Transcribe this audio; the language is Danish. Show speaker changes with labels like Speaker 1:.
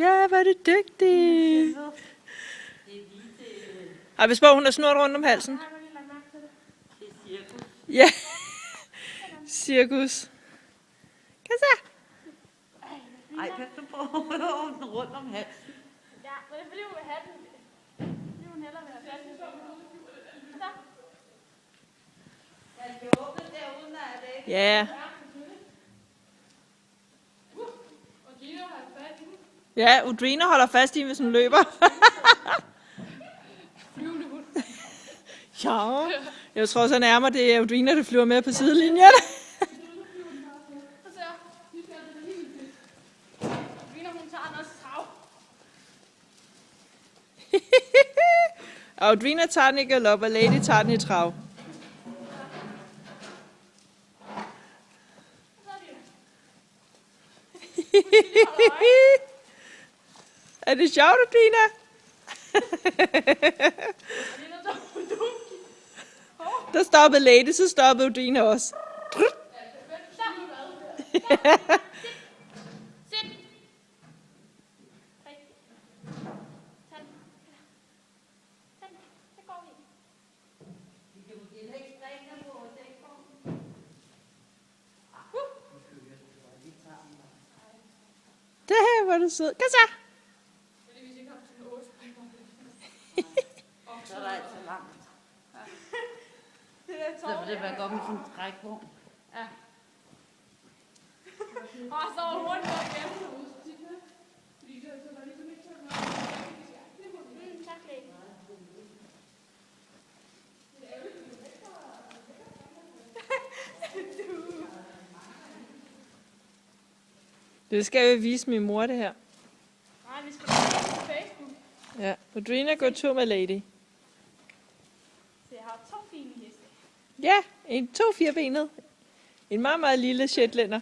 Speaker 1: Ja, hvor er det dygtig. Ej, hvis bare hun har snurt rundt om halsen. Ja, cirkus. Kan så?
Speaker 2: Ej, pas du på, den rundt om halsen.
Speaker 3: Ja, men det er fordi, hun vil have den. Fordi hun hellere vil have fat i den. Så.
Speaker 2: Jeg kan åbne derude, når det ikke.
Speaker 1: Ja.
Speaker 3: Og Gino har fat i den.
Speaker 1: Ja, Udrina holder fast i, hvis hun løber.
Speaker 3: Flyvende hund.
Speaker 1: Ja, jeg tror så nærmere, det er Udrina, der flyver med på sidelinjen.
Speaker 3: Og så, vi skal have det helt til. Gino, hun tager den også trav.
Speaker 1: Og Udrina tager den i galop, og Lady tager den i trav. Er det sjovt, Udrina? Der stoppede Lady, så stoppede Udrina også.
Speaker 3: Sit. Så går vi.
Speaker 1: Det var du sød. Kom så.
Speaker 2: Så er der altid langt. Så vil det være godt med sådan en trækvogn.
Speaker 3: Ja. Og så hurtigt op igen. Tak, Lady.
Speaker 1: Det skal vi vise min mor, det her.
Speaker 3: Nej, vi skal lægge det på Facebook.
Speaker 1: Ja, Udrina går tur med Lady.
Speaker 3: Så jeg har 2 fine heste.
Speaker 1: Ja, en 2 firbenet. En meget, meget lille shetlænder.